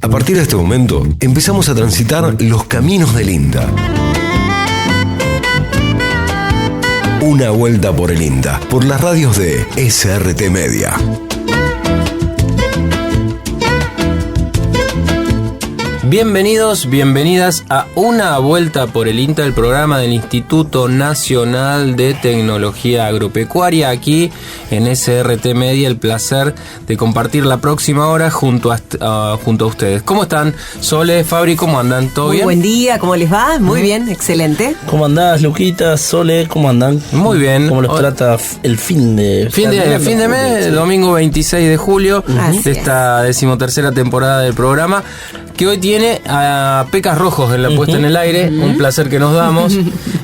A partir de este momento, empezamos a transitar los caminos del INTA. Una vuelta por el INTA, por las radios de SRT Media. Bienvenidos, bienvenidas a Una Vuelta por el INTA, el programa del Instituto Nacional de Tecnología Agropecuaria, aquí en SRT Media. El placer de compartir la próxima hora junto a ustedes. ¿Cómo están? Sole, Fabri, ¿cómo andan? ¿Todo bien? Buen día, ¿cómo les va? Muy bien, excelente. ¿Cómo andás, Luquita, Sole? ¿Cómo andan? Muy bien. ¿Cómo los trata el fin de mes? El domingo 26 de julio de esta 13ª temporada del programa, que hoy tiene a Pecas Rojos en la puesta en el aire. Un placer que nos damos.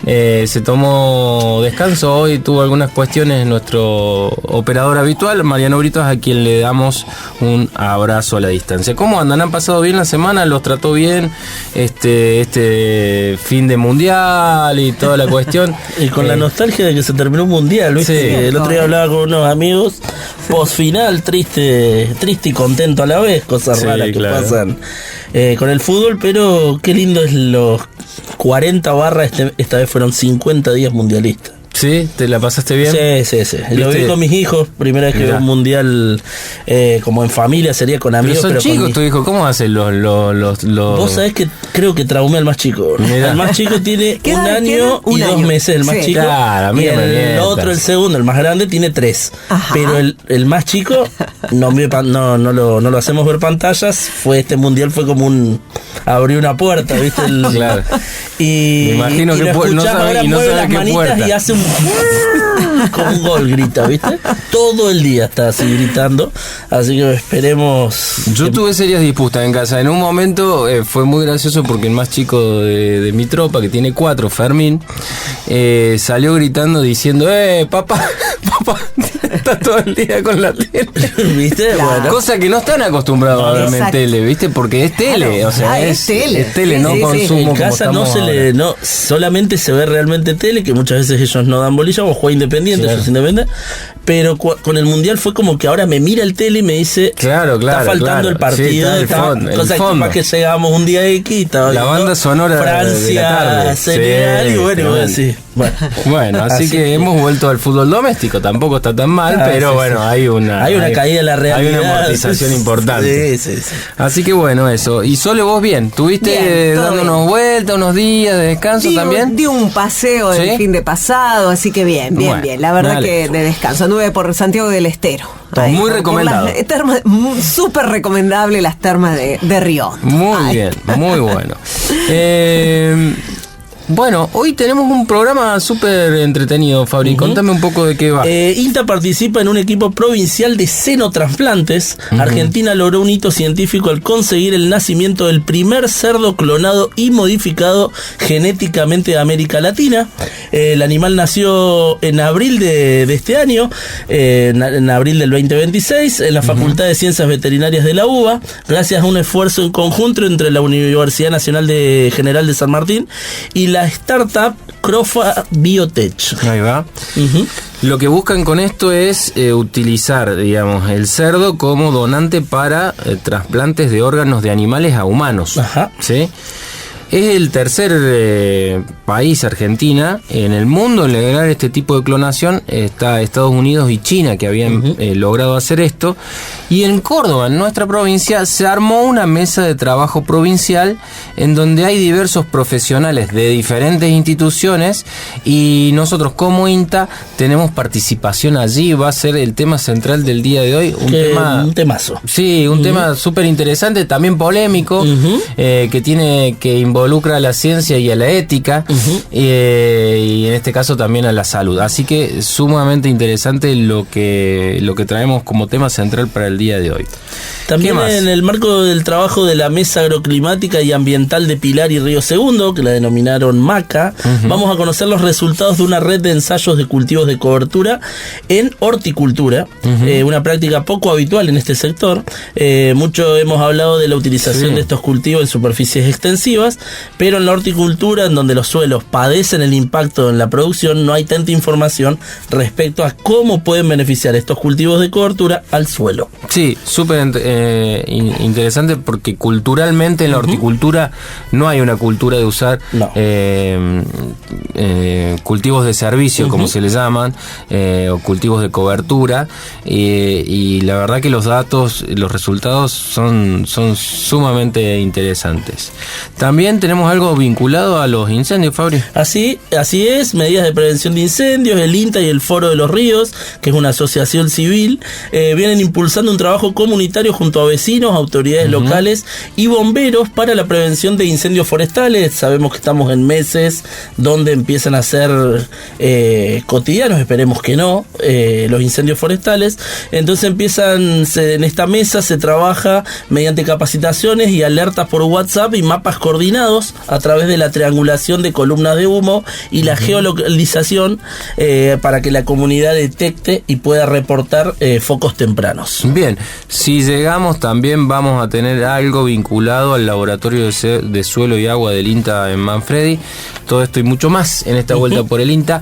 Se tomó descanso hoy, tuvo algunas cuestiones nuestro operador habitual, Mariano Britos, a quien le damos un abrazo a la distancia. ¿Cómo andan? ¿Han pasado bien la semana? ¿Los trató bien este fin de mundial y toda la cuestión? Y con la nostalgia de que se terminó un mundial, ¿viste? Sí. El otro día hablaba con unos amigos, post final, triste y contento a la vez, cosas raras que pasan con el fútbol, pero qué lindo es los 40 barras, esta vez fueron 50 días mundialistas. ¿Sí? ¿Te la pasaste bien? Sí. Lo vi con mis hijos, primera vez que veo un mundial como en familia, sería con amigos. Pero son chicos tu hijo, ¿cómo hacen los? Vos sabés que creo que traumé al más chico. Mirá. El más chico tiene un año y 2 meses, el más chico. Claro, y el otro, el segundo, el más grande, tiene 3. Ajá. Pero el más chico, no lo hacemos ver pantallas. Este mundial fue como abrió una puerta, ¿viste? Claro. Y me imagino que no sabe qué puerta. Y hace como un gol grita, ¿viste? Todo el día está así gritando, así que esperemos. Yo tuve serias disputas en casa. En un momento fue muy gracioso porque el más chico de mi tropa, que tiene 4, Fermín, salió gritando diciendo: papá, está todo el día con la tele, ¿viste? Claro. Bueno, cosa que no están acostumbrados a verme en tele, ¿viste? Porque es tele, claro, o sea, es tele, no consumo. En casa no solamente se ve realmente tele, que muchas veces ellos no dan bolilla, o juega independiente, ellos independientes, pero con el mundial fue como que ahora me mira el tele y me dice: está faltando el partido, cosa que llegamos un día X, la banda sonora Francia, de la tarde. Senegal, y bueno, así. Bueno, así que hemos vuelto al fútbol doméstico, tampoco está tan mal, pero bueno, hay una caída de la realidad, hay una amortización importante. Sí. Así que bueno, eso. Y Sole, vos bien, ¿tuviste dando unas vueltas, unos días de descanso también? Di un paseo del fin de pasado, así que bien. La verdad que de descanso. Anduve por Santiago del Estero. Muy recomendado. Súper recomendable las termas de Río. Muy bien, muy bueno. Bueno, hoy tenemos un programa súper entretenido, Fabri. Contame un poco de qué va. INTA participa en un equipo provincial de senotrasplantes. Argentina logró un hito científico al conseguir el nacimiento del primer cerdo clonado y modificado genéticamente de América Latina. El animal nació en abril de este año, en abril del 2026, en la Facultad de Ciencias Veterinarias de la UBA, gracias a un esfuerzo en conjunto entre la Universidad Nacional General de San Martín y la startup Crofa Biotech. Ahí va. Lo que buscan con esto es utilizar, digamos, el cerdo como donante para trasplantes de órganos de animales a humanos. Ajá. ¿Sí? Es el tercer país, Argentina, en el mundo en lograr este tipo de clonación. Está Estados Unidos y China, que habían logrado hacer esto. Y en Córdoba, en nuestra provincia, se armó una mesa de trabajo provincial en donde hay diversos profesionales de diferentes instituciones, y nosotros como INTA tenemos participación allí. Va a ser el tema central del día de hoy. Un temazo. Sí, un tema súper interesante, también polémico, que involucra a la ciencia y a la ética, y en este caso también a la salud. Así que sumamente interesante lo que traemos como tema central para el día de hoy. También en el marco del trabajo de la Mesa Agroclimática y Ambiental de Pilar y Río Segundo, que la denominaron MACA, vamos a conocer los resultados de una red de ensayos de cultivos de cobertura en horticultura, una práctica poco habitual en este sector. Mucho hemos hablado de la utilización de estos cultivos en superficies extensivas, pero en la horticultura, en donde los suelos padecen el impacto en la producción, no hay tanta información respecto a cómo pueden beneficiar estos cultivos de cobertura al suelo. Sí, súper interesante, porque culturalmente en la horticultura no hay una cultura de usar cultivos de servicio, como se les llaman, o cultivos de cobertura, y la verdad que los datos, los resultados son sumamente interesantes. También tenemos algo vinculado a los incendios, Fabri. Así es, medidas de prevención de incendios, el INTA y el Foro de los Ríos, que es una asociación civil, vienen impulsando un trabajo comunitario junto a vecinos, autoridades locales y bomberos para la prevención de incendios forestales. Sabemos que estamos en meses donde empiezan a ser cotidianos, esperemos que no, los incendios forestales. Entonces en esta mesa se trabaja mediante capacitaciones y alertas por WhatsApp y mapas coordinados a través de la triangulación de columnas de humo y la geolocalización para que la comunidad detecte y pueda reportar focos tempranos. Bien, si llegamos también vamos a tener algo vinculado al laboratorio de suelo y agua del INTA en Manfredi. Todo esto y mucho más en esta vuelta por el INTA.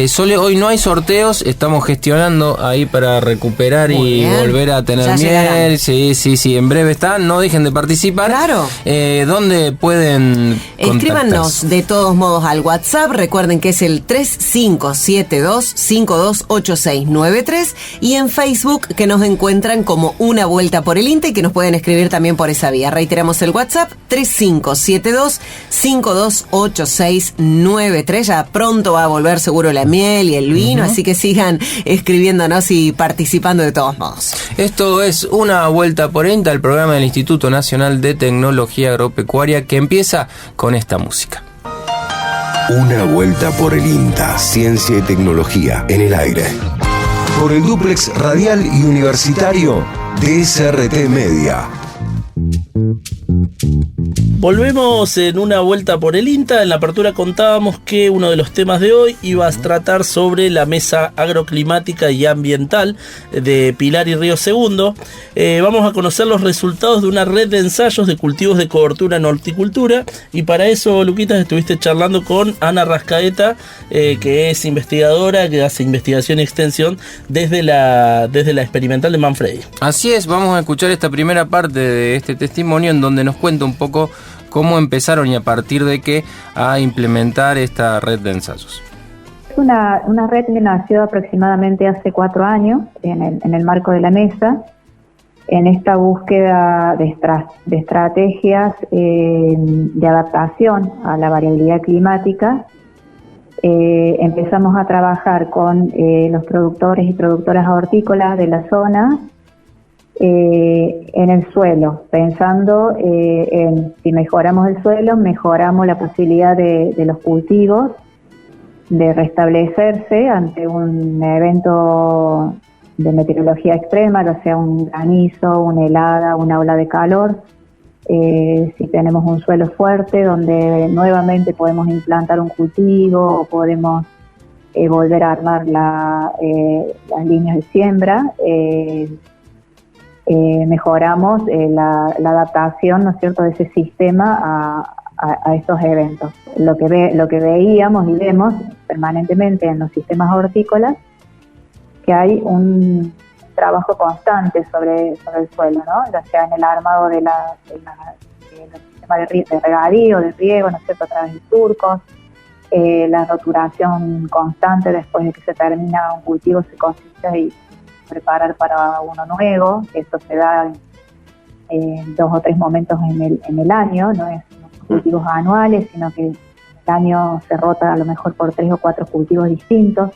Sole, hoy no hay sorteos, estamos gestionando ahí para recuperar volver a tener miel. Llegarán. Sí, en breve están, no dejen de participar. Claro. ¿Dónde pueden contactarse? Escríbanos de todos modos al WhatsApp, recuerden que es el 3572-528693, y en Facebook, que nos encuentran como Una Vuelta por el INTA, y que nos pueden escribir también por esa vía. Reiteramos el WhatsApp, 3572-528693. Ya pronto va a volver seguro la miel y el vino, así que sigan escribiéndonos y participando de todos modos. Esto es Una Vuelta por el INTA, el programa del Instituto Nacional de Tecnología Agropecuaria, que empieza con esta música. Una vuelta por el INTA, ciencia y tecnología en el aire. Por el dúplex radial y universitario de SRT Media. Volvemos en Una Vuelta por el INTA. En la apertura contábamos que uno de los temas de hoy iba a tratar sobre la Mesa Agroclimática y Ambiental de Pilar y Río Segundo. Vamos a conocer los resultados de una red de ensayos de cultivos de cobertura en horticultura, y para eso, Luquitas, estuviste charlando con Ana Rascaeta, que es investigadora, que hace investigación y extensión desde la experimental de Manfredi. Así es, vamos a escuchar esta primera parte de este testimonio en donde nos cuenta un poco cómo empezaron y a partir de qué a implementar esta red de ensayos. Es una red que nació aproximadamente hace 4 años en el marco de la mesa, en esta búsqueda de estrategias de adaptación a la variabilidad climática. Empezamos a trabajar con los productores y productoras hortícolas de la zona, en el suelo, pensando en si mejoramos el suelo, mejoramos la posibilidad de los cultivos de restablecerse ante un evento de meteorología extrema, ya sea un granizo, una helada, una ola de calor. Si tenemos un suelo fuerte donde nuevamente podemos implantar un cultivo o podemos volver a armar las líneas de siembra, mejoramos la adaptación, ¿no es cierto?, de ese sistema a estos eventos. Lo que veíamos y vemos permanentemente en los sistemas hortícolas, que hay un trabajo constante sobre el suelo, ¿no?, ya sea en el armado del sistema de regadío, de riego, ¿no es cierto?, a través de surcos, la roturación constante después de que se termina un cultivo, se cosecha y preparar para uno nuevo. Eso se da en 2 o 3 momentos en el año, no es cultivos anuales, sino que el año se rota a lo mejor por 3 o 4 cultivos distintos.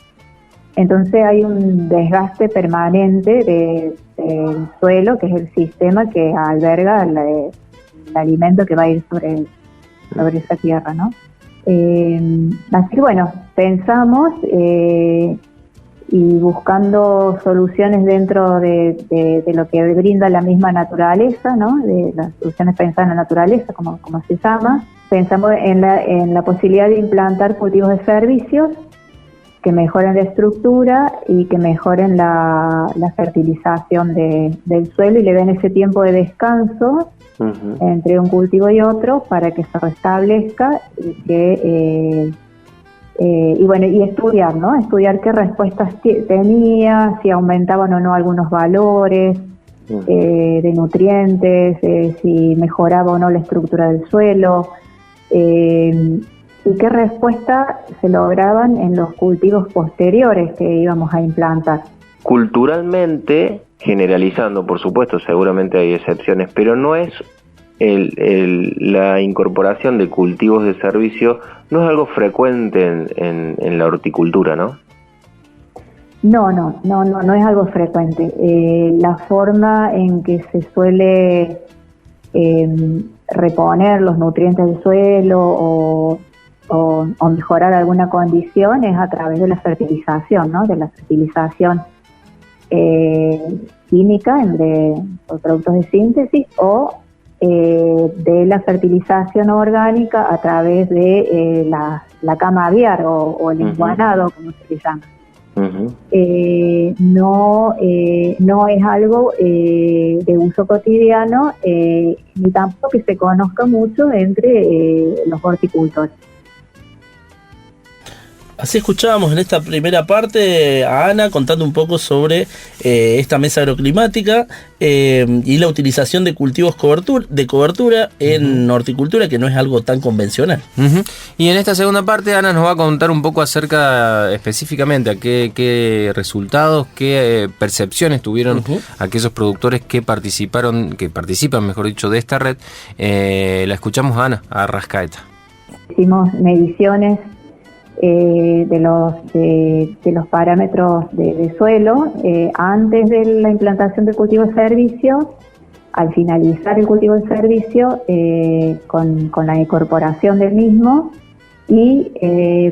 Entonces hay un desgaste permanente del suelo, que es el sistema que alberga el alimento que va a ir sobre esa tierra, ¿no? Así que bueno, pensamos y buscando soluciones dentro de lo que brinda la misma naturaleza, ¿no?, de las soluciones pensadas en la naturaleza, como se llama. Pensamos en la posibilidad de implantar cultivos de servicios que mejoren la estructura y que mejoren la fertilización del suelo y le den ese tiempo de descanso entre un cultivo y otro para que se restablezca y que y estudiar, ¿no? Estudiar qué respuestas tenía, si aumentaban o no algunos valores de nutrientes, si mejoraba o no la estructura del suelo, y qué respuesta se lograban en los cultivos posteriores que íbamos a implantar. Culturalmente, generalizando, por supuesto, seguramente hay excepciones, pero no es la incorporación de cultivos de servicio, no es algo frecuente en la horticultura, ¿no? No es algo frecuente. La forma en que se suele reponer los nutrientes del suelo o mejorar alguna condición es a través de la fertilización, ¿no? De la fertilización química por productos de síntesis o de la fertilización orgánica a través de la cama aviar o el enguanado, como se le llama. No es algo de uso cotidiano ni tampoco que se conozca mucho entre los horticultores. Así escuchábamos en esta primera parte a Ana contando un poco sobre esta mesa agroclimática y la utilización de cultivos de cobertura en horticultura, que no es algo tan convencional. Y en esta segunda parte Ana nos va a contar un poco acerca específicamente a qué resultados, qué percepciones tuvieron aquellos productores que participan, mejor dicho, de esta red. La escuchamos a Ana Arrascaeta. Hicimos mediciones de los parámetros de suelo antes de la implantación del cultivo de servicio, al finalizar el cultivo de servicio con la incorporación del mismo y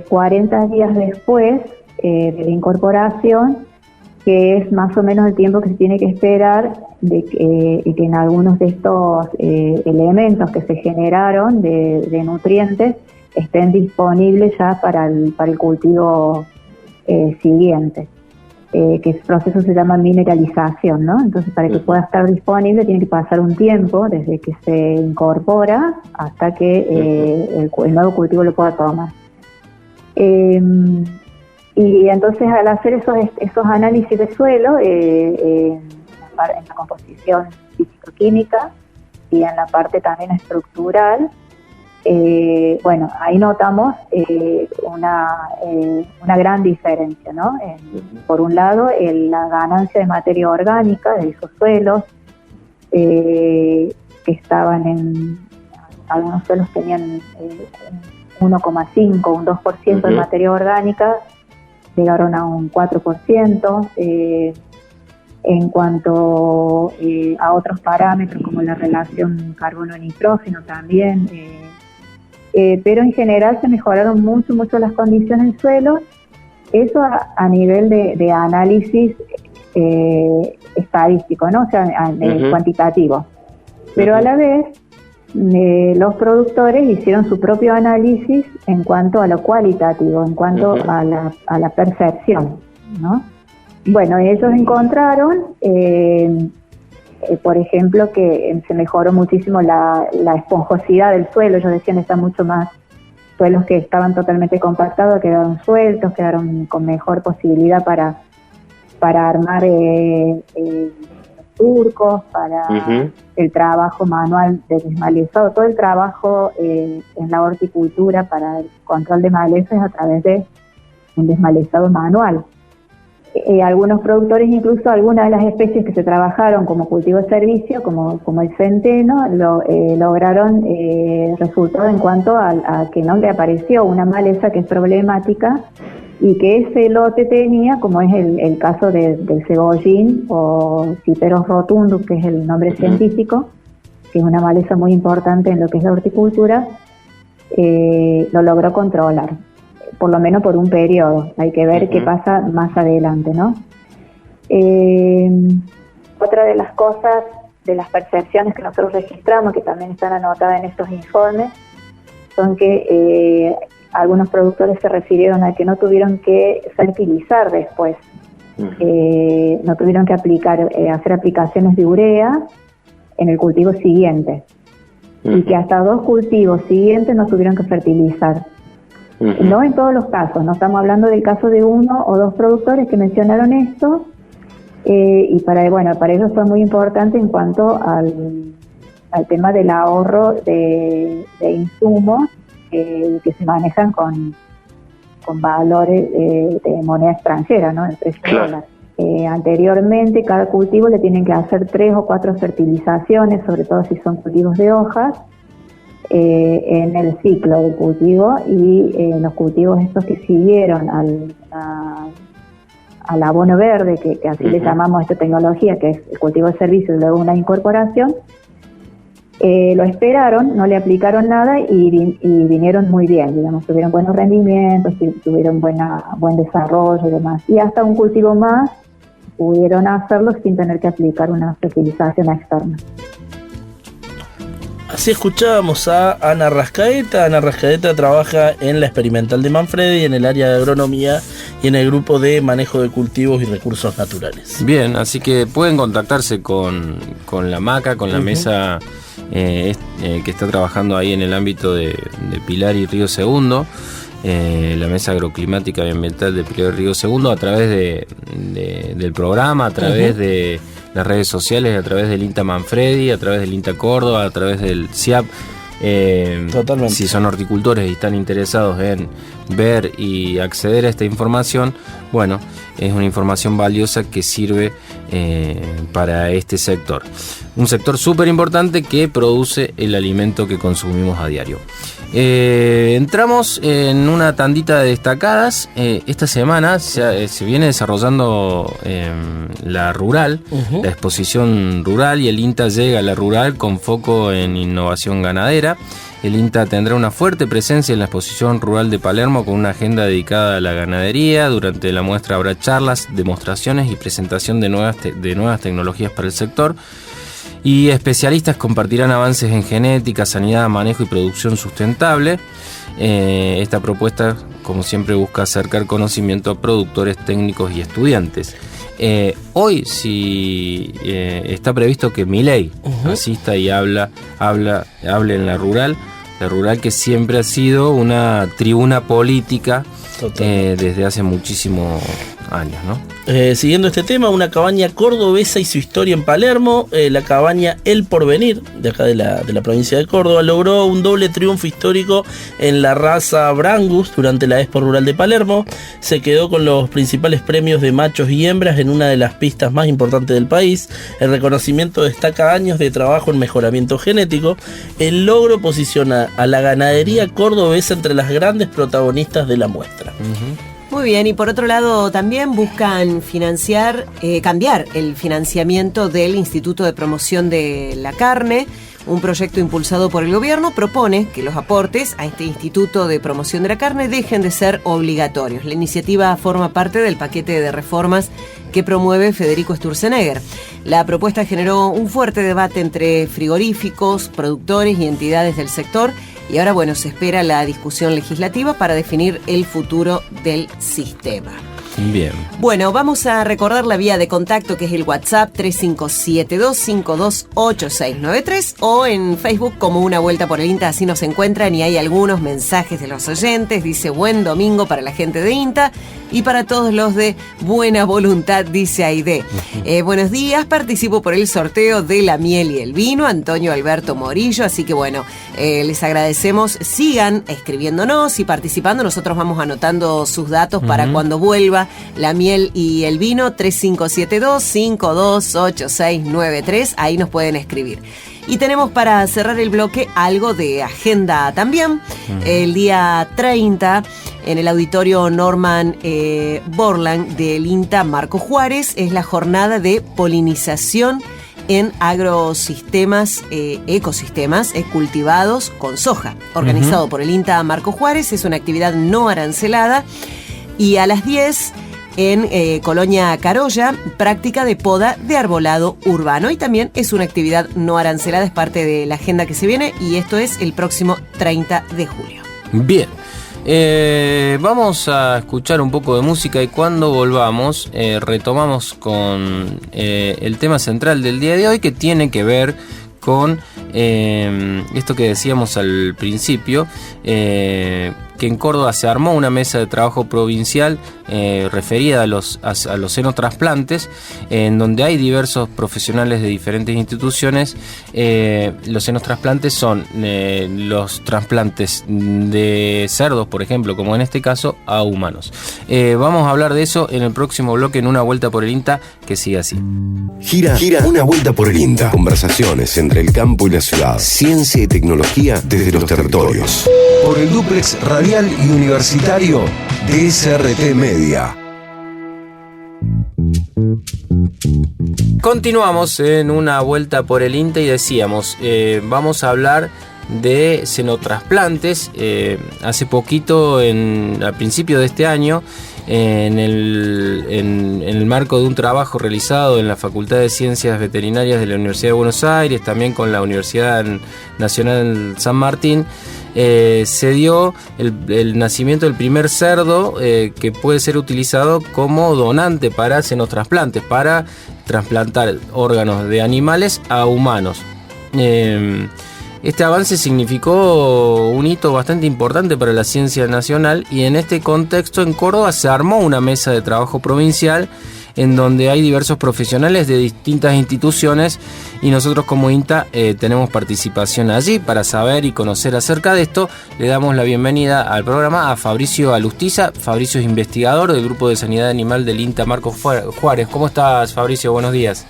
40 días después de la incorporación, que es más o menos el tiempo que se tiene que esperar de que en algunos de estos elementos que se generaron de nutrientes estén disponibles ya para el cultivo siguiente, que ese proceso se llama mineralización, ¿no? Entonces, para que pueda estar disponible tiene que pasar un tiempo desde que se incorpora hasta que el nuevo cultivo lo pueda tomar. Y entonces, al hacer esos análisis de suelo en la composición físico-química y en la parte también estructural, ahí notamos una gran diferencia, ¿no? Por un lado, la ganancia de materia orgánica de esos suelos, que estaban algunos suelos tenían 1,5, un 2% de materia orgánica, llegaron a un 4%. En cuanto a otros parámetros como la relación carbono-nitrógeno también, pero en general se mejoraron mucho las condiciones del suelo, eso a nivel de análisis estadístico, ¿no? O sea, cuantitativo. Pero a la vez, los productores hicieron su propio análisis en cuanto a lo cualitativo, en cuanto a la percepción, ¿no? Bueno, ellos encontraron, por ejemplo, que se mejoró muchísimo la esponjosidad del suelo. Ellos decían que están mucho más suelos que estaban totalmente compactados, quedaron sueltos, quedaron con mejor posibilidad para armar surcos, para el trabajo manual de desmalezado. Todo el trabajo en la horticultura para el control de malezas a través de un desmalezado manual. Algunos productores, incluso algunas de las especies que se trabajaron como cultivo de servicio, como el centeno, lograron resultados en cuanto a que no le apareció una maleza que es problemática y que ese lote tenía, como es el caso del cebollín o Cyperus rotundus, que es el nombre científico, que es una maleza muy importante en lo que es la horticultura, lo logró controlar, por lo menos por un periodo. Hay que ver qué pasa más adelante, ¿no? Otra de las cosas, de las percepciones que nosotros registramos, que también están anotadas en estos informes, son que algunos productores se refirieron a que no tuvieron que fertilizar después, no tuvieron que hacer aplicaciones de urea en el cultivo siguiente, y que hasta 2 cultivos siguientes no tuvieron que fertilizar. No en todos los casos, no estamos hablando del caso de 1 o 2 productores que mencionaron esto, y para ellos fue muy importante en cuanto al tema del ahorro de insumos que se manejan con valores de moneda extranjera, ¿no? El precio dólar. Anteriormente, cada cultivo le tienen que hacer 3 o 4 fertilizaciones, sobre todo si son cultivos de hojas, en el ciclo del cultivo, y los cultivos estos que siguieron al abono verde, que así le llamamos a esta tecnología, que es el cultivo de servicio y luego una incorporación, lo esperaron, no le aplicaron nada y vinieron muy bien, digamos, tuvieron buenos rendimientos, tuvieron buen desarrollo y demás. Y hasta un cultivo más pudieron hacerlo sin tener que aplicar una fertilización externa. Así escuchábamos a Ana Rascaeta. Ana Rascaeta trabaja en la Experimental de Manfredi, en el área de agronomía y en el grupo de manejo de cultivos y recursos naturales. Bien, así que pueden contactarse con la MACA, con la mesa que está trabajando ahí en el ámbito de Pilar y Río Segundo, la mesa agroclimática y ambiental de Pilar y Río Segundo, a través del programa, a través de las redes sociales, a través del INTA Manfredi, a través del INTA Córdoba, a través del CIAP. Totalmente. Si son horticultores y están interesados en ver y acceder a esta información, bueno, es una información valiosa que sirve para este sector. Un sector súper importante que produce el alimento que consumimos a diario. Entramos en una tandita de destacadas. Esta semana se viene desarrollando la rural, la exposición rural, y el INTA llega a la rural con foco en innovación ganadera. El INTA tendrá una fuerte presencia en la exposición rural de Palermo con una agenda dedicada a la ganadería. Durante la muestra habrá charlas, demostraciones y presentación de nuevas tecnologías para el sector. Y especialistas compartirán avances en genética, sanidad, manejo y producción sustentable. Esta propuesta, como siempre, busca acercar conocimiento a productores, técnicos y estudiantes. Hoy está previsto que Milei asista y hable en la rural que siempre ha sido una tribuna política desde hace muchísimos años, ¿no? Siguiendo este tema, una cabaña cordobesa y su historia en Palermo. La cabaña El Porvenir, de acá de la provincia de Córdoba, logró un doble triunfo histórico en la raza Brangus durante la Expo Rural de Palermo. Se quedó con los principales premios de machos y hembras en una de las pistas más importantes del país. El reconocimiento destaca años de trabajo en mejoramiento genético. El logro posiciona a la ganadería cordobesa entre las grandes protagonistas de la muestra. Muy bien, y por otro lado también buscan cambiar el financiamiento del Instituto de Promoción de la Carne. Un proyecto impulsado por el gobierno propone que los aportes a este Instituto de Promoción de la Carne dejen de ser obligatorios. La iniciativa forma parte del paquete de reformas que promueve Federico Sturzenegger. La propuesta generó un fuerte debate entre frigoríficos, productores y entidades del sector. Y ahora, se espera la discusión legislativa para definir el futuro del sistema. Bien. Bueno, vamos a recordar la vía de contacto, que es el WhatsApp 3572528693, o en Facebook como Una Vuelta por el INTA, así nos encuentran, y hay algunos mensajes de los oyentes. Dice: buen domingo para la gente de INTA y para todos los de buena voluntad, dice Aide. Buenos días, participo por el sorteo de la miel y el vino, Antonio Alberto Morillo, así que les agradecemos. Sigan escribiéndonos y participando, nosotros vamos anotando sus datos para cuando vuelva la miel y el vino. 3572-528693, ahí nos pueden escribir. Y tenemos para cerrar el bloque algo de agenda también. El día 30, en el auditorio Norman Borland del INTA Marco Juárez, es la jornada de polinización en ecosistemas cultivados con soja, organizado por el INTA Marco Juárez. Es una actividad no arancelada. Y a las 10, en Colonia Carolla, práctica de poda de arbolado urbano. Y también es una actividad no arancelada, es parte de la agenda que se viene, y esto es el próximo 30 de julio. Bien. Vamos a escuchar un poco de música y cuando volvamos retomamos con el tema central del día de hoy, que tiene que ver con esto que decíamos al principio, que en Córdoba se armó una mesa de trabajo provincial referida a los senotrasplantes, en donde hay diversos profesionales de diferentes instituciones. Los senotrasplantes son los trasplantes de cerdos, por ejemplo, como en este caso, a humanos. Vamos a hablar de eso en el próximo bloque, en Una Vuelta por el INTA, que sigue así. Gira Una Vuelta por el INTA. Conversaciones entre el campo y la ciudad. Ciencia y tecnología desde los territorios. Por el dúplex radial y universitario de SRT Media. Continuamos en Una Vuelta por el INTA y decíamos, vamos a hablar de senotrasplantes. Hace poquito, al principio de este año, en el marco de un trabajo realizado en la Facultad de Ciencias Veterinarias de la Universidad de Buenos Aires, también con la Universidad Nacional San Martín, se dio el nacimiento del primer cerdo que puede ser utilizado como donante para senotrasplantes, para trasplantar órganos de animales a humanos. Este avance significó un hito bastante importante para la ciencia nacional, y en este contexto en Córdoba se armó una mesa de trabajo provincial en donde hay diversos profesionales de distintas instituciones, y nosotros como INTA tenemos participación allí. Para saber y conocer acerca de esto, le damos la bienvenida al programa a Fabricio Alustiza. Fabricio es investigador del Grupo de Sanidad Animal del INTA Marcos Juárez. ¿Cómo estás, Fabricio? Buenos días.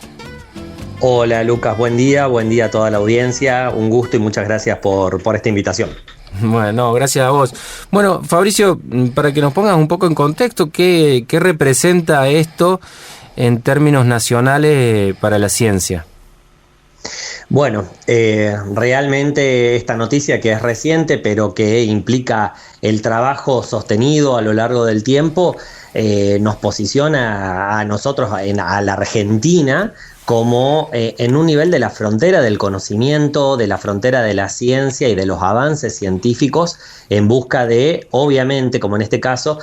Hola Lucas, buen día a toda la audiencia, un gusto y muchas gracias por esta invitación. Bueno, gracias a vos. Bueno, Fabricio, para que nos pongas un poco en contexto, ¿qué representa esto en términos nacionales para la ciencia? Bueno, realmente esta noticia, que es reciente pero que implica el trabajo sostenido a lo largo del tiempo, nos posiciona a nosotros, a la Argentina, como en un nivel de la frontera del conocimiento, de la frontera de la ciencia y de los avances científicos, en busca de, obviamente, como en este caso,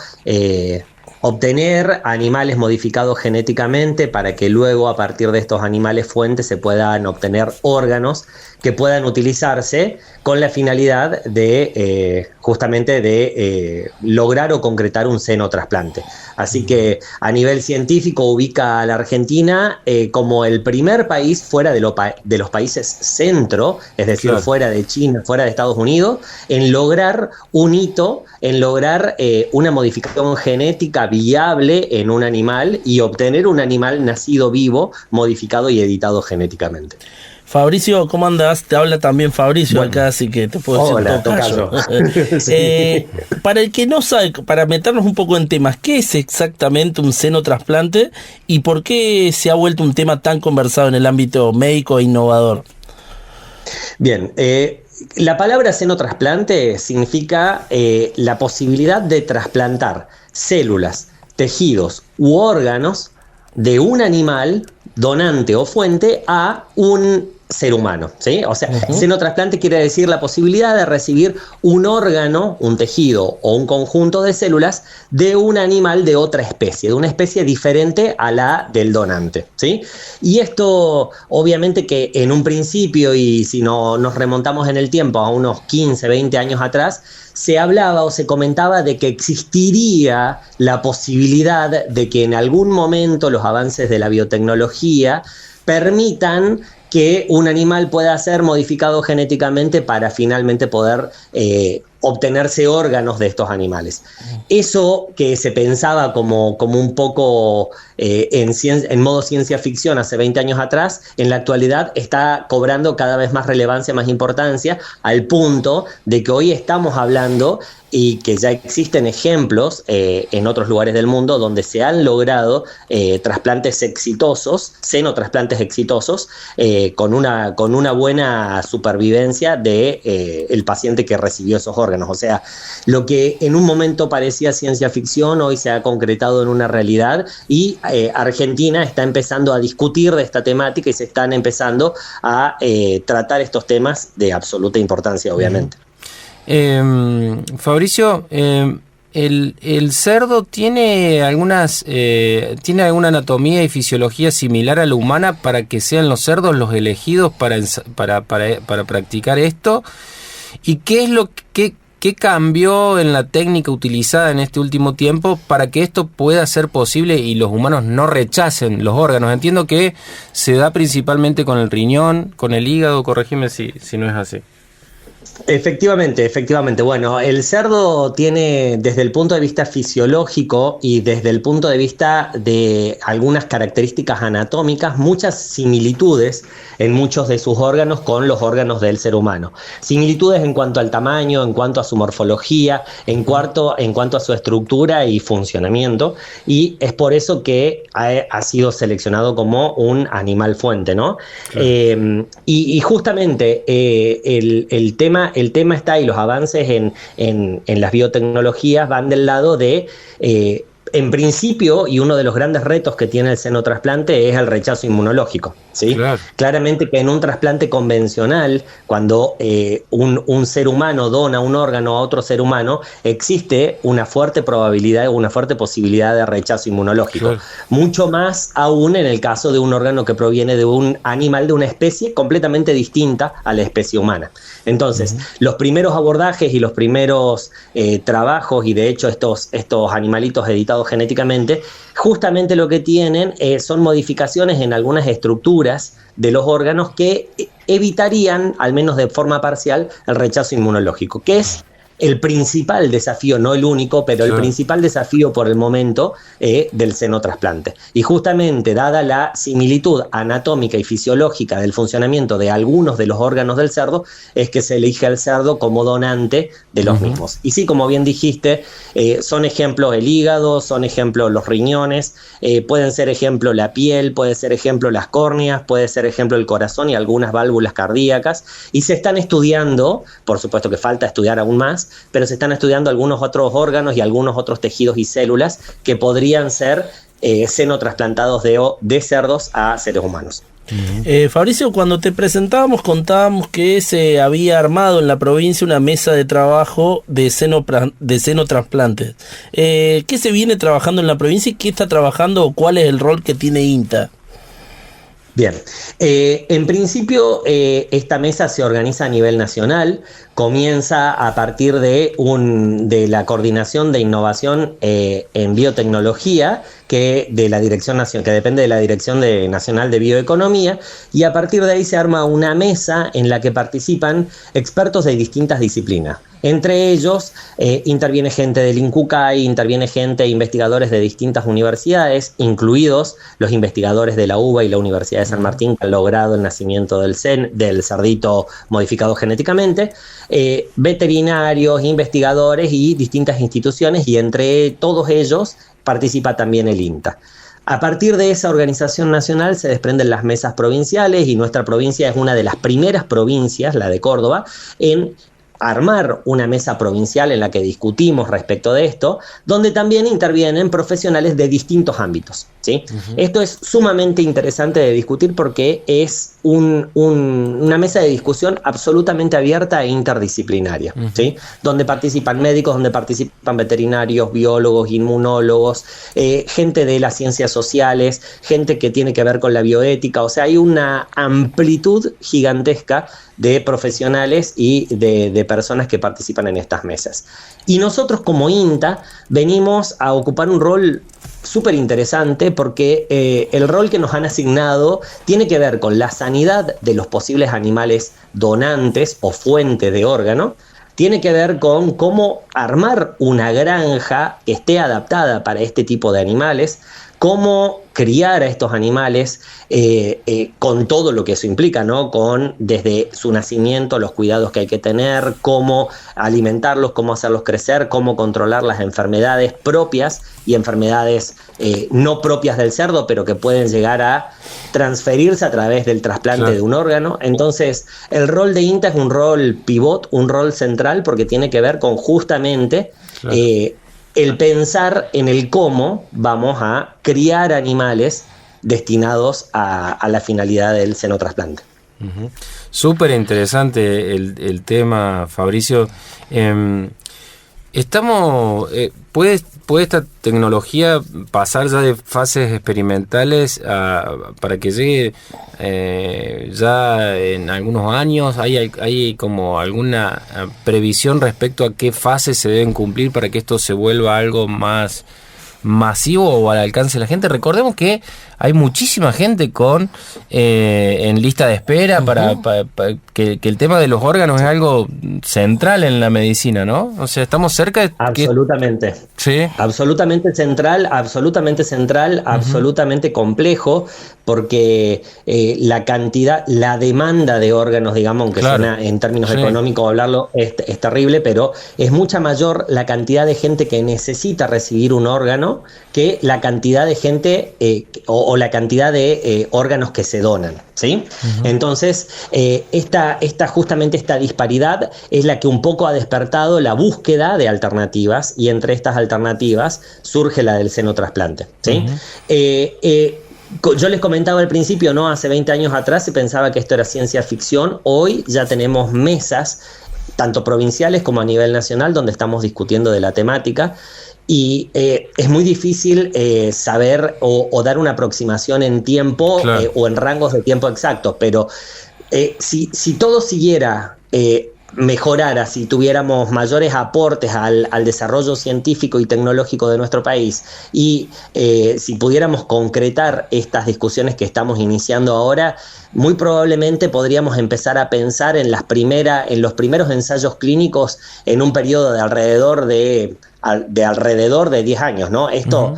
obtener animales modificados genéticamente para que luego, a partir de estos animales fuentes, se puedan obtener órganos que puedan utilizarse con la finalidad de justamente de lograr o concretar un senotrasplante. Así que a nivel científico ubica a la Argentina como el primer país fuera de los países centro, es decir, claro, fuera de China, fuera de Estados Unidos, en lograr un hito, en lograr una modificación genética viable en un animal y obtener un animal nacido vivo, modificado y editado genéticamente. Fabricio, ¿cómo andás? Te habla también Fabricio, bueno, acá, así que te puedo decir. Hola, tocayo. Sí. Para el que no sabe, para meternos un poco en temas, ¿qué es exactamente un senotrasplante y por qué se ha vuelto un tema tan conversado en el ámbito médico e innovador? Bien, la palabra senotrasplante significa la posibilidad de trasplantar células, tejidos u órganos de un animal donante o fuente a un ser humano, ¿sí? O sea, senotrasplante quiere decir la posibilidad de recibir un órgano, un tejido o un conjunto de células de un animal de otra especie, de una especie diferente a la del donante, ¿sí? Y esto, obviamente que en un principio, y si no nos remontamos en el tiempo a unos 15, 20 años atrás, se hablaba o se comentaba de que existiría la posibilidad de que en algún momento los avances de la biotecnología permitan que un animal pueda ser modificado genéticamente para finalmente poder obtenerse órganos de estos animales. Eso que se pensaba como un poco en modo ciencia ficción hace 20 años atrás, en la actualidad está cobrando cada vez más relevancia, más importancia, al punto de que hoy estamos hablando y que ya existen ejemplos en otros lugares del mundo donde se han logrado trasplantes exitosos, senotrasplantes exitosos, con una buena supervivencia de el paciente que recibió esos órganos. O sea, lo que en un momento parecía ciencia ficción, hoy se ha concretado en una realidad, y Argentina está empezando a discutir de esta temática y se están empezando a tratar estos temas de absoluta importancia, obviamente. Fabricio, ¿el cerdo tiene alguna anatomía y fisiología similar a la humana para que sean los cerdos los elegidos para practicar esto? ¿Y qué es qué cambió en la técnica utilizada en este último tiempo para que esto pueda ser posible y los humanos no rechacen los órganos? Entiendo que se da principalmente con el riñón, con el hígado, corregime si no es así. Efectivamente. Bueno, el cerdo tiene, desde el punto de vista fisiológico y desde el punto de vista de algunas características anatómicas, muchas similitudes en muchos de sus órganos con los órganos del ser humano. Similitudes en cuanto al tamaño, en cuanto a su morfología, en cuanto a su estructura y funcionamiento, y es por eso que ha sido seleccionado como un animal fuente, ¿no? Claro. Y justamente el tema está, y los avances en las biotecnologías van del lado de, en principio, y uno de los grandes retos que tiene el xenotrasplante es el rechazo inmunológico, ¿sí? Claro. Claramente que en un trasplante convencional, cuando un ser humano dona un órgano a otro ser humano, existe una fuerte probabilidad, una fuerte posibilidad de rechazo inmunológico. Claro. Mucho más aún en el caso de un órgano que proviene de un animal de una especie completamente distinta a la especie humana. Entonces, los primeros abordajes y los primeros trabajos, y de hecho estos animalitos editados genéticamente, justamente lo que tienen son modificaciones en algunas estructuras de los órganos que evitarían, al menos de forma parcial, el rechazo inmunológico, que es el principal desafío, no el único, pero el principal desafío por el momento del xenotrasplante. Y justamente, dada la similitud anatómica y fisiológica del funcionamiento de algunos de los órganos del cerdo, es que se elige al cerdo como donante de los mismos. Y sí, como bien dijiste, son ejemplos el hígado, son ejemplos los riñones, pueden ser ejemplo la piel, puede ser ejemplo las córneas, puede ser ejemplo el corazón y algunas válvulas cardíacas, y se están estudiando, por supuesto que falta estudiar aún más, pero se están estudiando algunos otros órganos y algunos otros tejidos y células que podrían ser xenotrasplantados de cerdos a seres humanos. Fabricio, cuando te presentábamos contábamos que se había armado en la provincia una mesa de trabajo de xenotrasplantes. ¿Qué se viene trabajando en la provincia y qué está trabajando o cuál es el rol que tiene INTA? Bien, en principio esta mesa se organiza a nivel nacional, comienza a partir de la coordinación de innovación en biotecnología que depende de la Dirección Nacional de Bioeconomía, y a partir de ahí se arma una mesa en la que participan expertos de distintas disciplinas. Entre ellos interviene gente del INCUCAI, interviene investigadores de distintas universidades, incluidos los investigadores de la UBA y la Universidad de San Martín, que han logrado el nacimiento del cerdito modificado genéticamente, veterinarios, investigadores y distintas instituciones, y entre todos ellos participa también el INTA. A partir de esa organización nacional se desprenden las mesas provinciales, y nuestra provincia es una de las primeras provincias, la de Córdoba, en armar una mesa provincial en la que discutimos respecto de esto, donde también intervienen profesionales de distintos ámbitos, ¿sí? Esto es sumamente interesante de discutir porque es una mesa de discusión absolutamente abierta e interdisciplinaria, ¿sí? Donde participan médicos, donde participan veterinarios, biólogos, inmunólogos, gente de las ciencias sociales, gente que tiene que ver con la bioética. O sea, hay una amplitud gigantesca de profesionales y de personas que participan en estas mesas. Y nosotros como INTA venimos a ocupar un rol súper interesante porque el rol que nos han asignado tiene que ver con la sanidad de los posibles animales donantes o fuente de órgano, tiene que ver con cómo armar una granja que esté adaptada para este tipo de animales, cómo criar a estos animales con todo lo que eso implica, ¿no? Desde su nacimiento, los cuidados que hay que tener, cómo alimentarlos, cómo hacerlos crecer, cómo controlar las enfermedades propias y enfermedades no propias del cerdo, pero que pueden llegar a transferirse a través del trasplante de un órgano. Entonces, el rol de INTA es un rol pivot, un rol central, porque tiene que ver con justamente el pensar en el cómo vamos a criar animales destinados a la finalidad del xenotrasplante. Súper interesante el tema, Fabricio. ¿Puede esta tecnología pasar ya de fases experimentales para que llegue ya en algunos años? ¿Hay como alguna previsión respecto a qué fases se deben cumplir para que esto se vuelva algo más masivo o al alcance de la gente? Recordemos que hay muchísima gente en lista de espera para que el tema de los órganos es algo central en la medicina, ¿no? O sea, estamos cerca de absolutamente. Sí. Absolutamente central, absolutamente complejo, porque la demanda de órganos, digamos, aunque suena en términos económicos hablarlo, es terrible, pero es mucha mayor la cantidad de gente que necesita recibir un órgano que la cantidad de gente o la cantidad de órganos que se donan, ¿sí? Entonces, justamente esta disparidad es la que un poco ha despertado la búsqueda de alternativas, y entre estas alternativas surge la del senotrasplante, ¿sí? Yo les comentaba al principio, ¿no? Hace 20 años atrás se pensaba que esto era ciencia ficción. Hoy ya tenemos mesas, tanto provinciales como a nivel nacional, donde estamos discutiendo de la temática. Y es muy difícil saber o dar una aproximación en tiempo, o en rangos de tiempo exactos, pero si todo siguiera, mejorara, si tuviéramos mayores aportes al desarrollo científico y tecnológico de nuestro país, y si pudiéramos concretar estas discusiones que estamos iniciando ahora, muy probablemente podríamos empezar a pensar en los primeros ensayos clínicos en un periodo de alrededor de 10 años, ¿no? Esto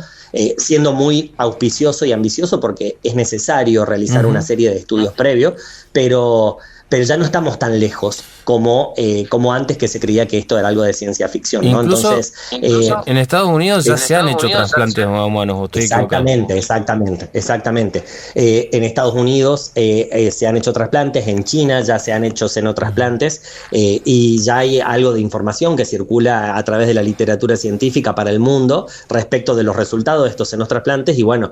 siendo muy auspicioso y ambicioso, porque es necesario realizar una serie de estudios previos, pero ya no estamos tan lejos como antes, que se creía que esto era algo de ciencia ficción, ¿no? Incluso en Estados Unidos ya se han hecho trasplantes humanos. Exactamente. En Estados Unidos se han hecho trasplantes, en China ya se han hecho senotrasplantes, y ya hay algo de información que circula a través de la literatura científica para el mundo respecto de los resultados de estos senotrasplantes, y bueno,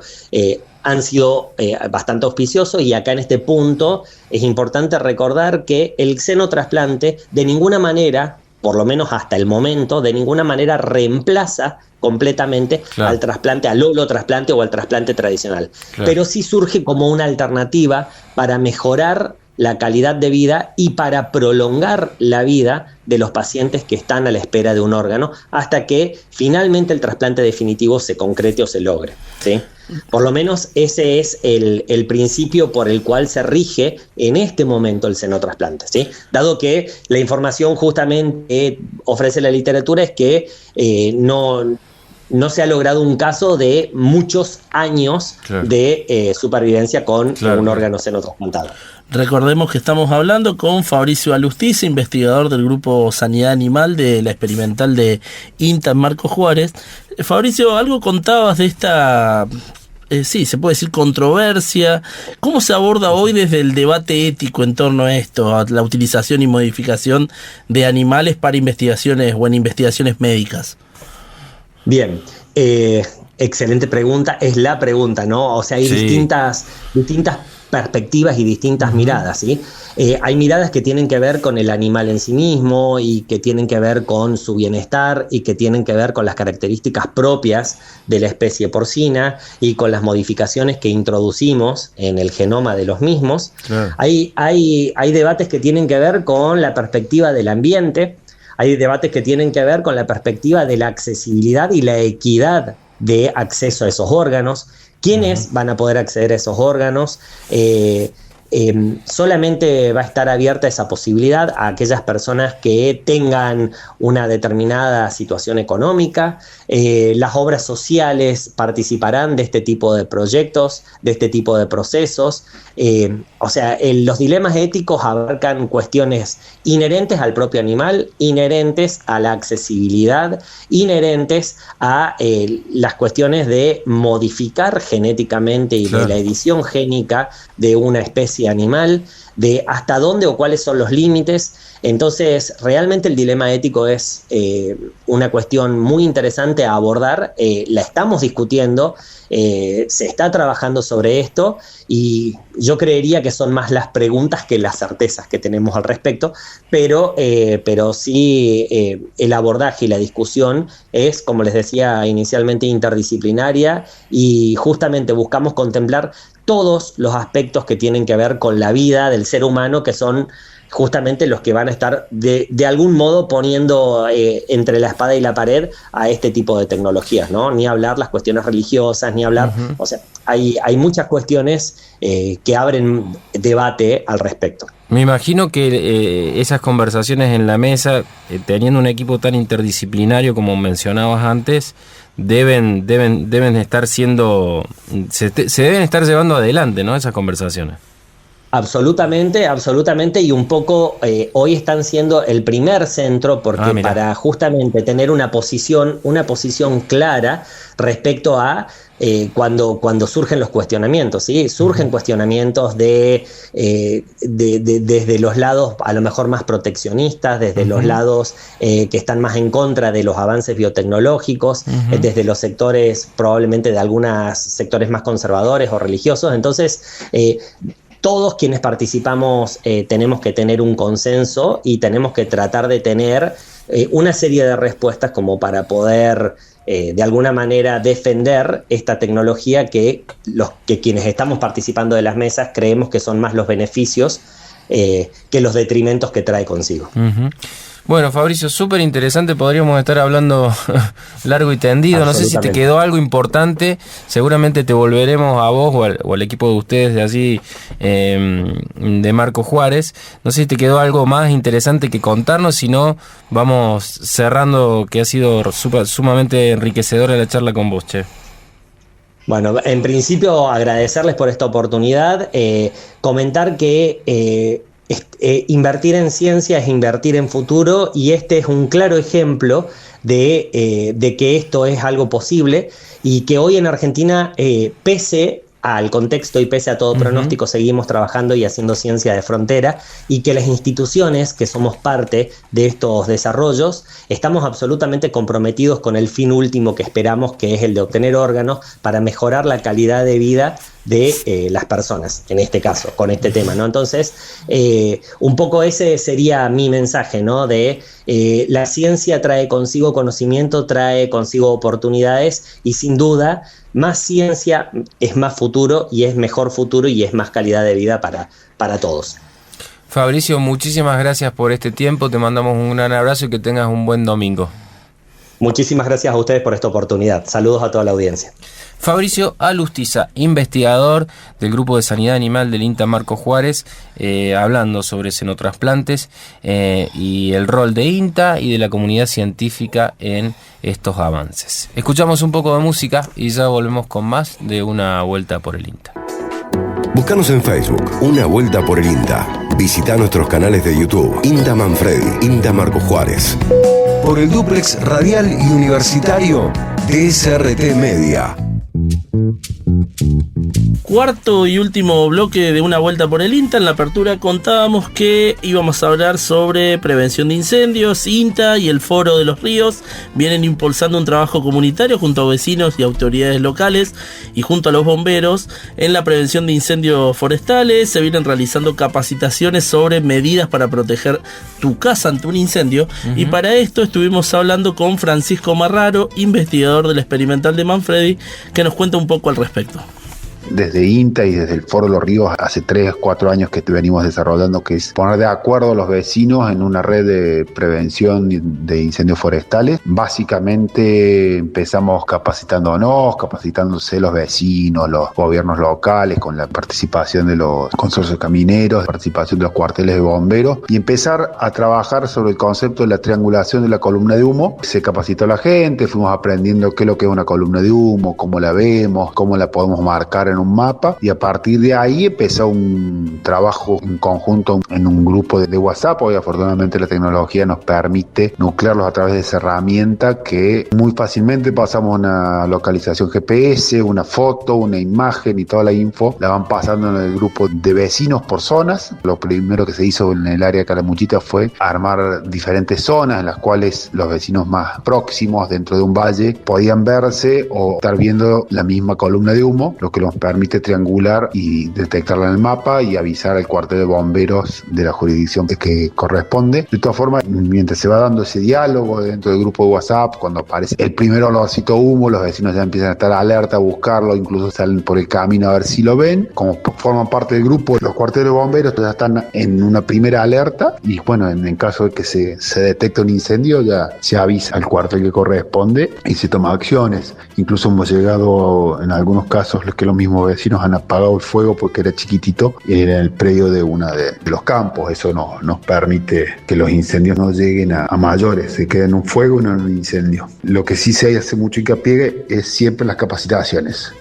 han sido bastante auspiciosos. Y acá en este punto es importante recordar que el senotrasplante de ninguna manera, por lo menos hasta el momento, de ninguna manera reemplaza completamente al trasplante, al holotrasplante o al trasplante tradicional. Pero sí surge como una alternativa para mejorar la calidad de vida y para prolongar la vida de los pacientes que están a la espera de un órgano, hasta que finalmente el trasplante definitivo se concrete o se logre, ¿sí? Por lo menos ese es el principio por el cual se rige en este momento el senotrasplante, ¿sí? Dado que la información justamente que ofrece la literatura es que no se ha logrado un caso de muchos años de supervivencia con un órgano senotrasplantado. Recordemos que estamos hablando con Fabricio Alustiza, investigador del Grupo Sanidad Animal de la Experimental de INTA en Marcos Juárez. Fabricio, algo contabas de esta, se puede decir, controversia. ¿Cómo se aborda hoy desde el debate ético en torno a esto, a la utilización y modificación de animales para investigaciones o en investigaciones médicas? Bien, excelente pregunta, es la pregunta, ¿no? O sea, hay distintas perspectivas y distintas miradas, ¿sí? Hay miradas que tienen que ver con el animal en sí mismo, y que tienen que ver con su bienestar, y que tienen que ver con las características propias de la especie porcina y con las modificaciones que introducimos en el genoma de los mismos. Hay debates que tienen que ver con la perspectiva del ambiente. Hay debates que tienen que ver con la perspectiva de la accesibilidad y la equidad de acceso a esos órganos. ¿Quiénes van a poder acceder a esos órganos? Solamente va a estar abierta esa posibilidad a aquellas personas que tengan una determinada situación económica. Las obras sociales participarán de este tipo de proyectos, de este tipo de procesos. Los dilemas éticos abarcan cuestiones inherentes al propio animal, inherentes a la accesibilidad, inherentes a las cuestiones de modificar genéticamente y de la edición génica de una especie especie animal, de hasta dónde o cuáles son los límites. Entonces, realmente el dilema ético es una cuestión muy interesante a abordar, la estamos discutiendo, se está trabajando sobre esto y yo creería que son más las preguntas que las certezas que tenemos al respecto, pero sí el abordaje y la discusión es, como les decía inicialmente, interdisciplinaria y justamente buscamos contemplar todos los aspectos que tienen que ver con la vida del ser humano, que son justamente los que van a estar de algún modo poniendo entre la espada y la pared a este tipo de tecnologías, ¿no? Ni hablar las cuestiones religiosas, ni hablar, o sea, hay muchas cuestiones que abren debate al respecto. Me imagino que esas conversaciones en la mesa, teniendo un equipo tan interdisciplinario como mencionabas antes, deben estar siendo, se deben estar llevando adelante, ¿no? Esas conversaciones. Absolutamente, absolutamente, y un poco hoy están siendo el primer centro porque para justamente tener una posición clara respecto a cuando surgen los cuestionamientos, ¿sí? Surgen cuestionamientos desde los lados a lo mejor más proteccionistas, desde los lados que están más en contra de los avances biotecnológicos, desde los sectores probablemente de algunos sectores más conservadores o religiosos. Entonces, todos quienes participamos tenemos que tener un consenso y tenemos que tratar de tener una serie de respuestas como para poder de alguna manera defender esta tecnología que quienes estamos participando de las mesas creemos que son más los beneficios que los detrimentos que trae consigo. Bueno, Fabricio, súper interesante, podríamos estar hablando largo y tendido. No sé si te quedó algo importante, seguramente te volveremos a vos o al equipo de ustedes de allí, de Marco Juárez. No sé si te quedó algo más interesante que contarnos, si no, vamos cerrando, que ha sido sumamente enriquecedora la charla con vos, che. Bueno, en principio agradecerles por esta oportunidad, comentar que invertir en ciencia es invertir en futuro y este es un claro ejemplo de que esto es algo posible y que hoy en Argentina, pese al contexto y pese a todo pronóstico, seguimos trabajando y haciendo ciencia de frontera y que las instituciones que somos parte de estos desarrollos estamos absolutamente comprometidos con el fin último que esperamos, que es el de obtener órganos para mejorar la calidad de vida de las personas, en este caso, con este tema, ¿no? Entonces, un poco ese sería mi mensaje, ¿no? De la ciencia trae consigo conocimiento, trae consigo oportunidades y sin duda más ciencia es más futuro y es mejor futuro y es más calidad de vida para todos. Fabricio, muchísimas gracias por este tiempo, te mandamos un gran abrazo y que tengas un buen domingo. Muchísimas gracias a ustedes por esta oportunidad. Saludos a toda la audiencia. Fabricio Alustiza, investigador del Grupo de Sanidad Animal del INTA Marco Juárez, hablando sobre xenotrasplantes y el rol de INTA y de la comunidad científica en estos avances. Escuchamos un poco de música y ya volvemos con más de Una Vuelta por el INTA. Búscanos en Facebook, Una Vuelta por el INTA. Visita nuestros canales de YouTube, INTA Manfredi, INTA Marco Juárez. Por el dúplex radial y universitario de SRT Media. Cuarto y último bloque de Una Vuelta por el INTA. En la apertura contábamos que íbamos a hablar sobre prevención de incendios. INTA y el Foro de los Ríos vienen impulsando un trabajo comunitario junto a vecinos y autoridades locales y junto a los bomberos en la prevención de incendios forestales. Se vienen realizando capacitaciones sobre medidas para proteger tu casa ante un incendio. Y para esto estuvimos hablando con Francisco Marraro, investigador del Experimental de Manfredi, que nos cuenta un poco al respecto. Desde INTA y desde el Foro de los Ríos hace 3-4 años que venimos desarrollando, que es poner de acuerdo a los vecinos en una red de prevención de incendios forestales. Básicamente empezamos capacitándose los vecinos, los gobiernos locales, con la participación de los consorcios camineros, la participación de los cuarteles de bomberos, y empezar a trabajar sobre el concepto de la triangulación de la columna de humo. Se capacitó a la gente, fuimos aprendiendo qué es lo que es una columna de humo, cómo la vemos, cómo la podemos marcar en en un mapa, y a partir de ahí empezó un trabajo en conjunto en un grupo de WhatsApp. Hoy afortunadamente la tecnología nos permite nuclearlos a través de esa herramienta que muy fácilmente pasamos una localización GPS, una foto, una imagen y toda la info la van pasando en el grupo de vecinos por zonas. Lo primero que se hizo en el área de Calamuchita fue armar diferentes zonas en las cuales los vecinos más próximos dentro de un valle podían verse o estar viendo la misma columna de humo, lo que nos permite triangular y detectarla en el mapa y avisar al cuartel de bomberos de la jurisdicción que corresponde. De todas formas, mientras se va dando ese diálogo dentro del grupo de WhatsApp, cuando aparece el primer olorcito a humo, los vecinos ya empiezan a estar alerta a buscarlo, incluso salen por el camino a ver si lo ven. Como forman parte del grupo, los cuarteles de bomberos ya están en una primera alerta, y bueno, en caso de que se detecte un incendio, ya se avisa al cuartel que corresponde y se toman acciones. Incluso hemos llegado en algunos casos que los mismos vecinos han apagado el fuego porque era chiquitito en el predio de uno de los campos. Eso nos permite que los incendios no lleguen a mayores, se queden en un fuego y no en un incendio. Lo que sí se hace mucho hincapié es siempre las capacitaciones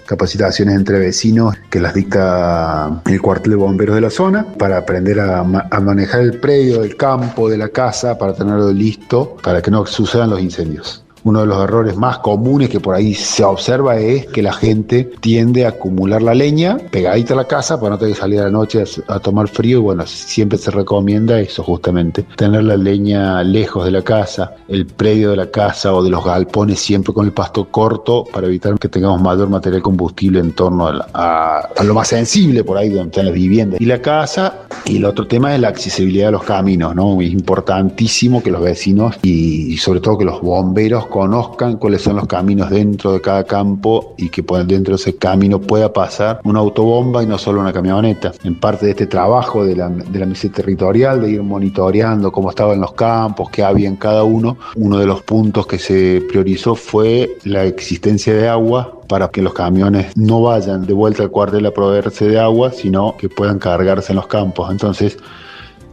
entre vecinos que las dicta el cuartel de bomberos de la zona, para aprender a manejar el predio, el campo, de la casa, para tenerlo listo para que no sucedan los incendios. Uno de los errores más comunes que por ahí se observa es que la gente tiende a acumular la leña pegadita a la casa para no tener que salir a la noche a tomar frío, y bueno, siempre se recomienda eso, justamente, tener la leña lejos de la casa, el predio de la casa o de los galpones siempre con el pasto corto, para evitar que tengamos mayor material combustible en torno a lo más sensible por ahí donde están las viviendas y la casa. Y el otro tema es la accesibilidad a los caminos, ¿no? Es importantísimo que los vecinos y sobre todo que los bomberos conozcan cuáles son los caminos dentro de cada campo, y que dentro de ese camino pueda pasar una autobomba y no solo una camioneta. En parte de este trabajo de la mesa territorial, de ir monitoreando cómo estaban los campos, qué había en cada uno de los puntos que se priorizó fue la existencia de agua, para que los camiones no vayan de vuelta al cuartel a proveerse de agua, sino que puedan cargarse en los campos. Entonces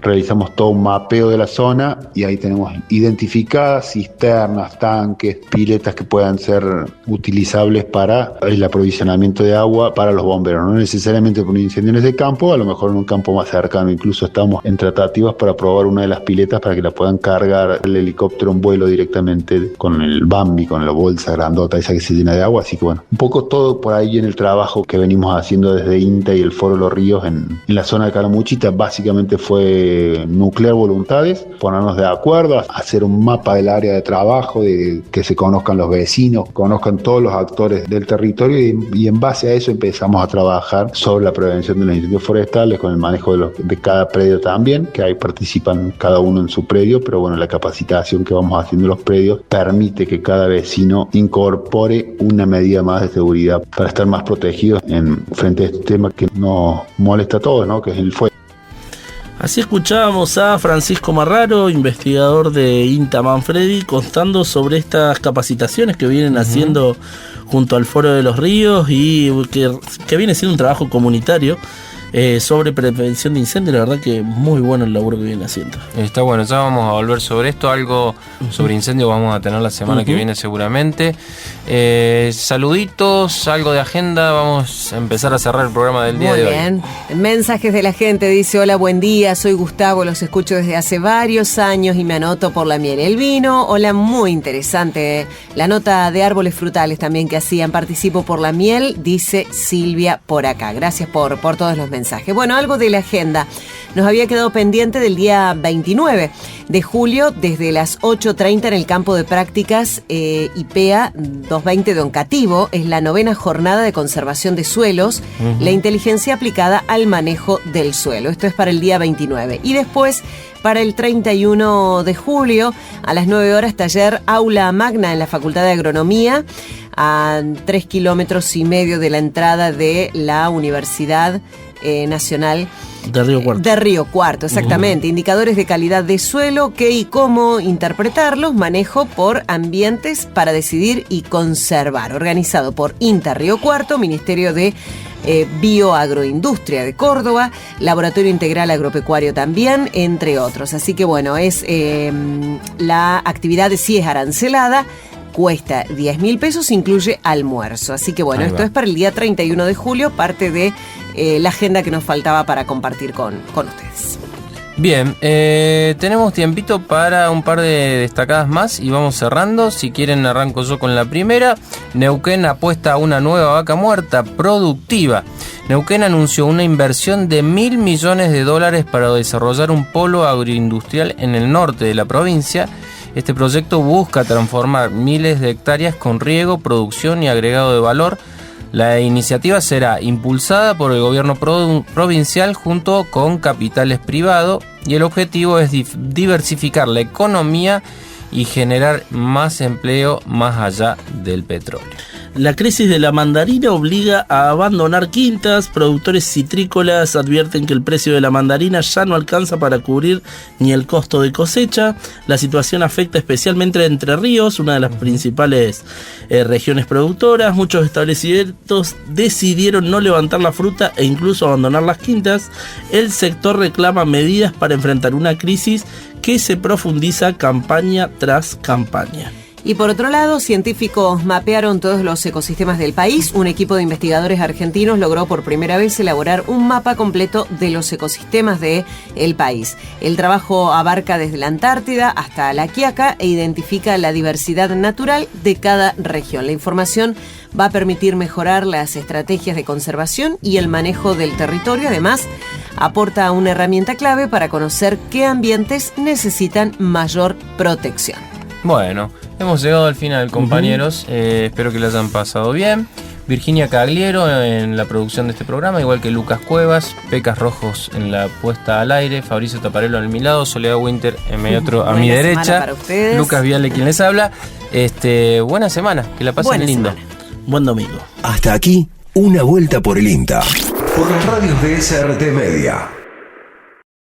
realizamos todo un mapeo de la zona y ahí tenemos identificadas cisternas, tanques, piletas que puedan ser utilizables para el aprovisionamiento de agua para los bomberos. No necesariamente por un incendio en ese campo, a lo mejor en un campo más cercano. Incluso estamos en tratativas para probar una de las piletas para que la puedan cargar el helicóptero en vuelo directamente con el Bambi, con la bolsa grandota esa que se llena de agua. Así que bueno, un poco todo por ahí en el trabajo que venimos haciendo desde INTA y el Foro Los Ríos en la zona de Calamuchita. Básicamente fue nuclear voluntades, ponernos de acuerdo, hacer un mapa del área de trabajo, de que se conozcan los vecinos, conozcan todos los actores del territorio, y en base a eso empezamos a trabajar sobre la prevención de los incendios forestales, con el manejo de cada predio también, que ahí participan cada uno en su predio, pero bueno, la capacitación que vamos haciendo en los predios permite que cada vecino incorpore una medida más de seguridad para estar más protegidos frente a este tema que nos molesta a todos, ¿no? Que es el fuego. Así escuchábamos a Francisco Marraro, investigador de INTA Manfredi, contando sobre estas capacitaciones que vienen haciendo junto al Foro de los Ríos, y que viene siendo un trabajo comunitario sobre prevención de incendios. La verdad que muy bueno el laburo que viene haciendo. Está bueno, ya vamos a volver sobre esto. Algo sobre incendios vamos a tener la semana que viene seguramente. Saluditos, algo de agenda. Vamos a empezar a cerrar el programa del día de hoy. Muy bien. Mensajes de la gente. Dice: hola, buen día, soy Gustavo, los escucho desde hace varios años y me anoto por la miel. El vino, hola, muy interesante. La nota de árboles frutales también que hacían. Participo por la miel, dice Silvia por acá. Gracias por todos los mensajes. Bueno, algo de la agenda. Nos había quedado pendiente del día 29 de julio, desde las 8:30 en el campo de prácticas IPEA 220 de Oncativo. Es la 9ª jornada de conservación de suelos, la inteligencia aplicada al manejo del suelo. Esto es para el día 29. Y después, para el 31 de julio, a las 9 horas, taller Aula Magna en la Facultad de Agronomía, a 3,5 kilómetros de la entrada de la Universidad Nacional de Río Cuarto, exactamente. Indicadores de calidad de suelo, qué y cómo interpretarlos, manejo por ambientes para decidir y conservar. Organizado por INTA Río Cuarto, Ministerio de Bioagroindustria de Córdoba, Laboratorio Integral Agropecuario también, entre otros. Así que bueno, es la actividad sí es arancelada, cuesta 10.000 pesos, incluye almuerzo. Así que bueno, esto es para el día 31 de julio, parte de la agenda que nos faltaba para compartir con ustedes. Bien, tenemos tiempito para un par de destacadas más y vamos cerrando. Si quieren arranco yo con la primera. Neuquén apuesta a una nueva vaca muerta productiva. Neuquén anunció una inversión de $1.000 millones para desarrollar un polo agroindustrial en el norte de la provincia. Este proyecto busca transformar miles de hectáreas con riego, producción y agregado de valor. La iniciativa será impulsada por el gobierno provincial junto con capitales privados y el objetivo es diversificar la economía y generar más empleo más allá del petróleo. La crisis de la mandarina obliga a abandonar quintas. Productores citrícolas advierten que el precio de la mandarina ya no alcanza para cubrir ni el costo de cosecha. La situación afecta especialmente a Entre Ríos, una de las principales regiones productoras. Muchos establecimientos decidieron no levantar la fruta e incluso abandonar las quintas. El sector reclama medidas para enfrentar una crisis que se profundiza campaña tras campaña. Y por otro lado, científicos mapearon todos los ecosistemas del país. Un equipo de investigadores argentinos logró por primera vez elaborar un mapa completo de los ecosistemas del país. El trabajo abarca desde la Antártida hasta la Quiaca e identifica la diversidad natural de cada región. La información va a permitir mejorar las estrategias de conservación y el manejo del territorio. Además, aporta una herramienta clave para conocer qué ambientes necesitan mayor protección. Bueno, hemos llegado al final, compañeros. Espero que lo hayan pasado bien. Virginia Cagliero en la producción de este programa, igual que Lucas Cuevas, Pecas Rojos en la puesta al aire, Fabricio Taparello a mi lado, Soledad Winter en medio otro a mi derecha, Lucas Viale quien les habla. Buena semana, que la pasen lindo. Buen domingo. Hasta aquí, una vuelta por el INTA. Por las radios de SRT Media.